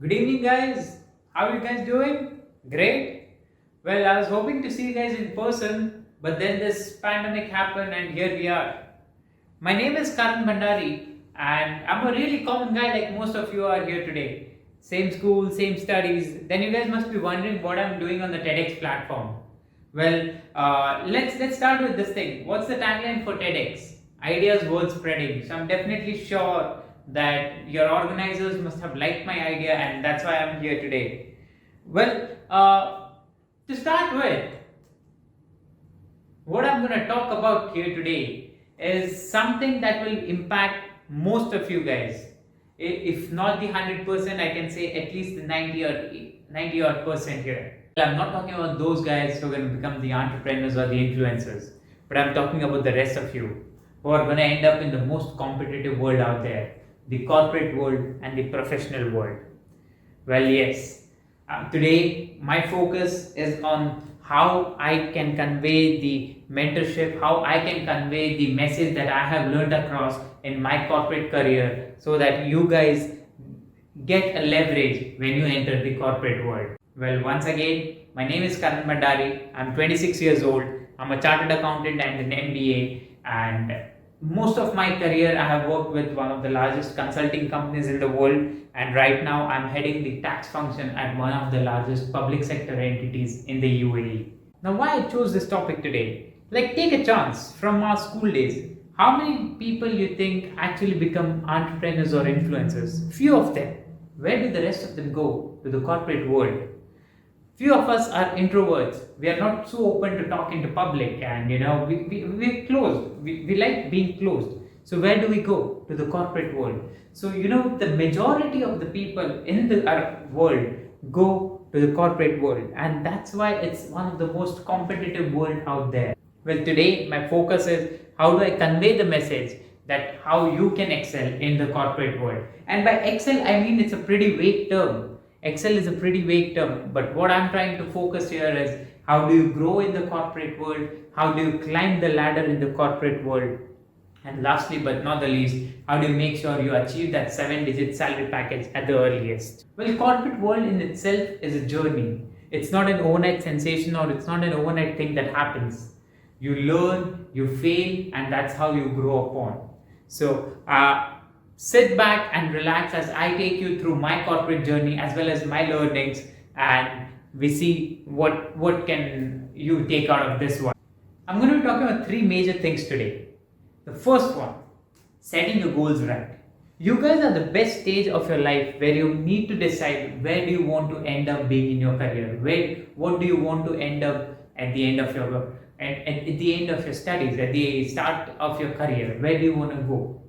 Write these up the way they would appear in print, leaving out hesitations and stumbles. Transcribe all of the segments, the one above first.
Good evening, guys. How are you guys doing? Great. Well, I was hoping to see you guys in person, but then this pandemic happened, and here we are. My name is Karan Bhandari, and I'm a really common guy like most of you are here today. Same school, same studies. Then you guys must be wondering what I'm doing on the TEDx platform. Well, let's start with this thing. What's the tagline for TEDx? Ideas worth spreading. So I'm definitely sure that your organizers must have liked my idea, and that's why I'm here today. Well, to start with, what I'm going to talk about here today is something that will impact most of you guys. If not the 100%, I can say at least the 90 odd percent here. I'm not talking about those guys who are going to become the entrepreneurs or the influencers, but I'm talking about the rest of you who are going to end up in the most competitive world out there, the corporate world and the professional world. Well, yes, today my focus is on how I can convey the mentorship, how I can convey the message that I have learned across in my corporate career so that you guys get a leverage when you enter the corporate world. Well, once again, my name is Karan Bhandari. I'm 26 years old. I'm a chartered accountant and an MBA, and most of my career I have worked with one of the largest consulting companies in the world, and right now I'm heading the tax function at one of the largest public sector entities in the UAE. Now, why I chose this topic today? Like, take a chance from our school days. How many people you think actually become entrepreneurs or influencers? Few of them. Where do the rest of them go? To the corporate world. Few of us are introverts. We are not so open to talk into public, and we're closed. We like being closed. So where do we go? To the corporate world. So the majority of the people in our world go to the corporate world, and that's why it's one of the most competitive world out there. Well, today my focus is how do I convey the message that how you can excel in the corporate world. And by excel I mean it's a pretty vague term. Excel is a pretty vague term, but what I'm trying to focus here is how do you grow in the corporate world, how do you climb the ladder in the corporate world, and lastly but not the least, how do you make sure you achieve that 7-digit salary package at the earliest. Well, corporate world in itself is a journey. It's not an overnight sensation, or it's not an overnight thing that happens. You learn, you fail, and that's how you grow upon. So sit back and relax as I take you through my corporate journey as well as my learnings, and we see what can you take out of this one. I'm going to be talking about three major things today. The first one, setting your goals right. You guys are the best stage of your life where you need to decide where do you want to end up being in your career, what do you want to end up at the end of your work, and at the end of your studies, at the start of your career, where do you want to go?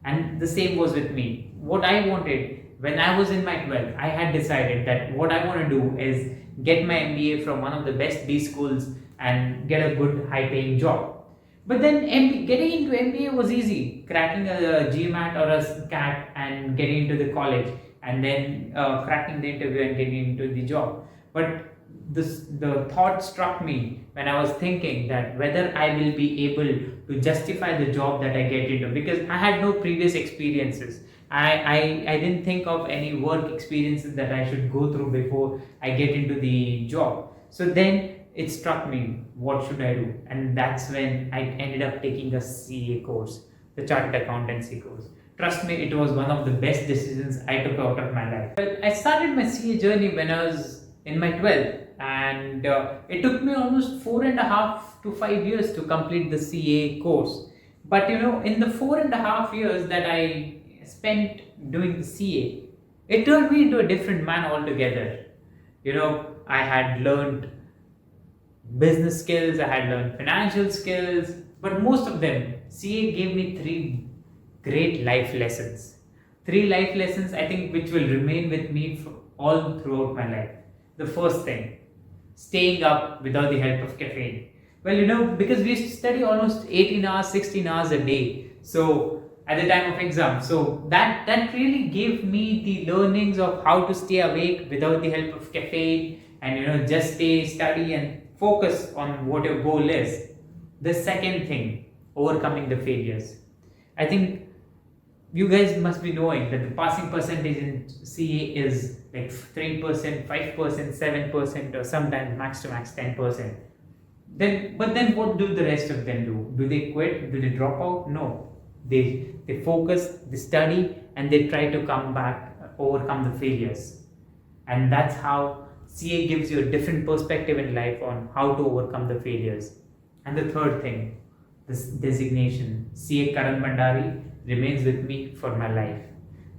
And the same was with me. What I wanted when I was in my 12th, I had decided that what I want to do is get my MBA from one of the best B schools and get a good high paying job. But then getting into MBA was easy, cracking a GMAT or a CAT and getting into the college, and then cracking the interview and getting into the job. But the thought struck me when I was thinking that whether I will be able to justify the job that I get into, because I had no previous experiences. I didn't think of any work experiences that I should go through before I get into the job. So then it struck me, what should I do? And that's when I ended up taking a CA course, the Chartered Accountancy course. Trust me, it was one of the best decisions I took out of my life. Well, I started my CA journey when I was in my 12th, and it took me almost 4.5 to 5 years to complete the CA course. But in the 4.5 years that I spent doing the CA, it turned me into a different man altogether. I had learned business skills, I had learned financial skills, but most of them, CA gave me three great life lessons. Three life lessons I think which will remain with me for all throughout my life. The first thing, staying up without the help of caffeine. Well, because we used to study almost 18 hours, 16 hours a day. So at the time of exam, so that really gave me the learnings of how to stay awake without the help of caffeine, and just study and focus on what your goal is. The second thing, overcoming the failures. I think You guys must be knowing that the passing percentage in CA is like 3%, 5%, 7%, or sometimes max to max 10%. But then what do the rest of them do? Do they quit? Do they drop out? No. They focus, they study, and they try to come back, overcome the failures. And that's how CA gives you a different perspective in life on how to overcome the failures. And the third thing, this designation, CA Karan Bhandari, remains with me for my life.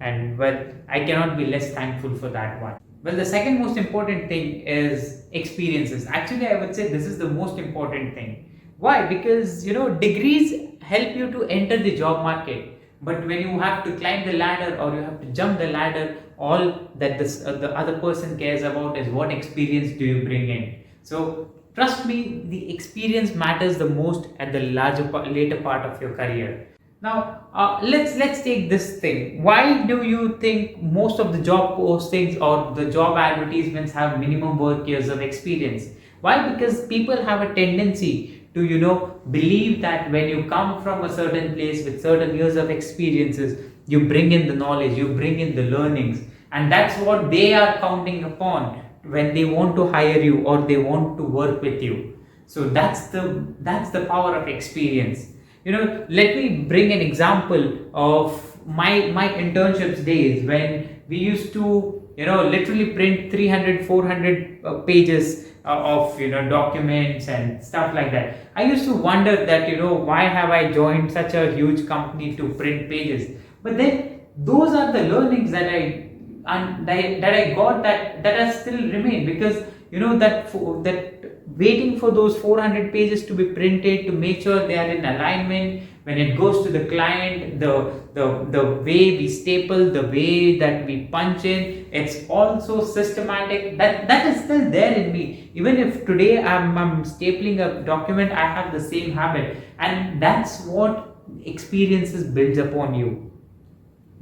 And well, I cannot be less thankful for that one. Well, the second most important thing is experiences. Actually, I would say this is the most important thing. Why? Because degrees help you to enter the job market, but when you have to climb the ladder or you have to jump the ladder, all that the other person cares about is what experience do you bring in. So trust me, the experience matters the most at the later part of your career. Now, let's take this thing. Why do you think most of the job postings or the job advertisements have minimum work years of experience? Why? Because people have a tendency to believe that when you come from a certain place with certain years of experiences, you bring in the knowledge, you bring in the learnings, and that's what they are counting upon when they want to hire you or they want to work with you. So that's the power of experience. Let me bring an example of my internships days when we used to literally print 300 400 pages of documents and stuff like that. I used to wonder that why have I joined such a huge company to print pages. But then those are the learnings that I got that are still remain, because that waiting for those 400 pages to be printed, to make sure they are in alignment when it goes to the client, the way we staple, the way that we punch in, it's also systematic. That is still there in me. Even if today I'm stapling a document, I have the same habit, and that's what experiences builds upon you.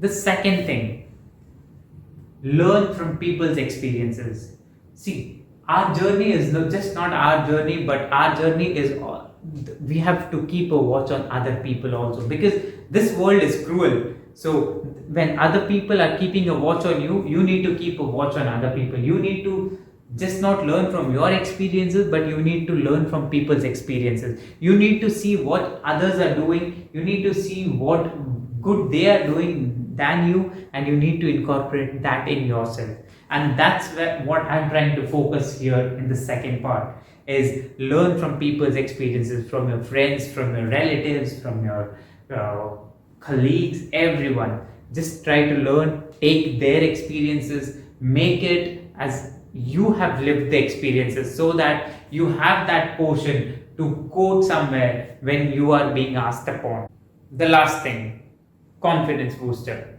The second thing, learn from people's experiences. See, our journey is not our journey, but our journey is we have to keep a watch on other people also, because this world is cruel. So when other people are keeping a watch on you, you need to keep a watch on other people. You need to just not learn from your experiences, but you need to learn from people's experiences. You need to see what others are doing, you need to see what good they are doing than you, and you need to incorporate that in yourself. And that's what I'm trying to focus here in the second part, is learn from people's experiences, from your friends, from your relatives, from your colleagues, everyone. Just try to learn, take their experiences, make it as you have lived the experiences, so that you have that portion to quote somewhere when you are being asked upon. The last thing, confidence booster.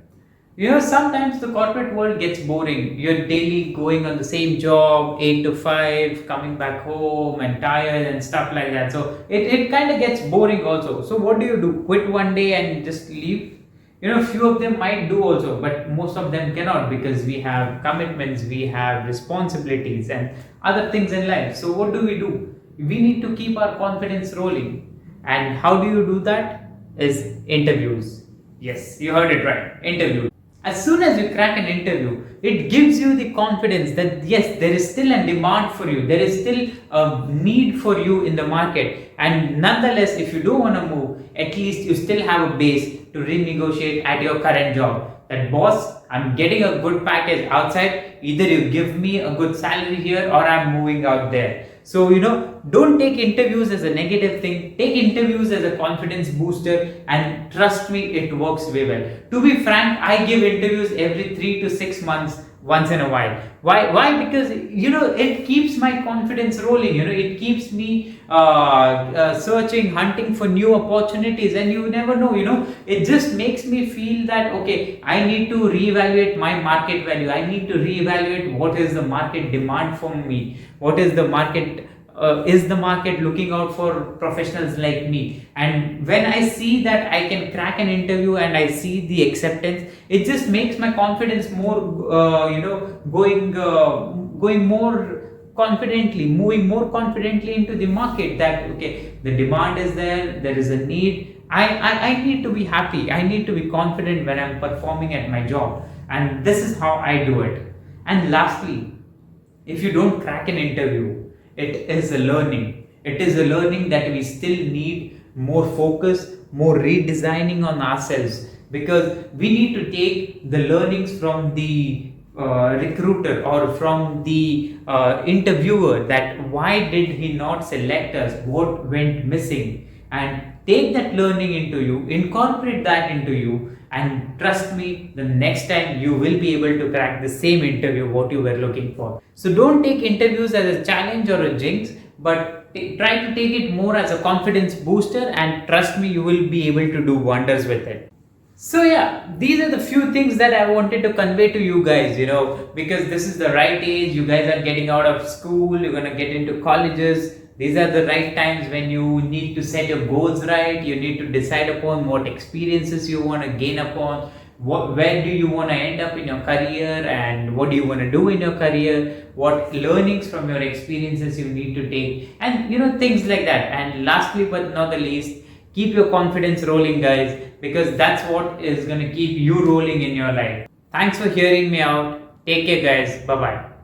Sometimes the corporate world gets boring. You're daily going on the same job, 8 to 5, coming back home and tired and stuff like that. So it kind of gets boring also. So what do? Quit one day and just leave? Few of them might do also, but most of them cannot, because we have commitments, we have responsibilities and other things in life. So what do? We need to keep our confidence rolling. And how do you do that? Is interviews. Yes, you heard it right. Interviews. As soon as you crack an interview, it gives you the confidence that yes, there is still a demand for you, there is still a need for you in the market, and nonetheless, if you don't want to move, at least you still have a base to renegotiate at your current job. That, boss, I'm getting a good package outside, either you give me a good salary here or I'm moving out there. So don't take interviews as a negative thing, take interviews as a confidence booster, and trust me, it works way well. To be frank, I give interviews every 3 to 6 months, once in a while. Why? Because it keeps my confidence rolling. It keeps me searching, hunting for new opportunities, and you never know. It just makes me feel that okay, I need to reevaluate my market value. I need to reevaluate what is the market demand for me. What is the market? Is the market looking out for professionals like me? And when I see that I can crack an interview and I see the acceptance, it just makes my confidence more going more confidently, moving more confidently into the market, that okay, the demand is there is a need, I need to be happy. I need to be confident when I'm performing at my job. And this is how I do it. And lastly, if you don't crack an interview, it is a learning. It is a learning that we still need more focus, more redesigning on ourselves, because we need to take the learnings from the recruiter or from the interviewer, that why did he not select us, what went missing, and take that learning into you, incorporate that into you, and trust me, the next time you will be able to crack the same interview what you were looking for. So don't take interviews as a challenge or a jinx, but try to take it more as a confidence booster, and trust me, you will be able to do wonders with it. So yeah, these are the few things that I wanted to convey to you guys, because this is the right age. You guys are getting out of school, you're gonna get into colleges. These are the right times when you need to set your goals right. You need to decide upon what experiences you want to gain upon, where do you want to end up in your career, and what do you want to do in your career, what learnings from your experiences you need to take, and things like that. And lastly but not the least, keep your confidence rolling, guys, because that's what is going to keep you rolling in your life. Thanks for hearing me out. Take care, guys. Bye bye.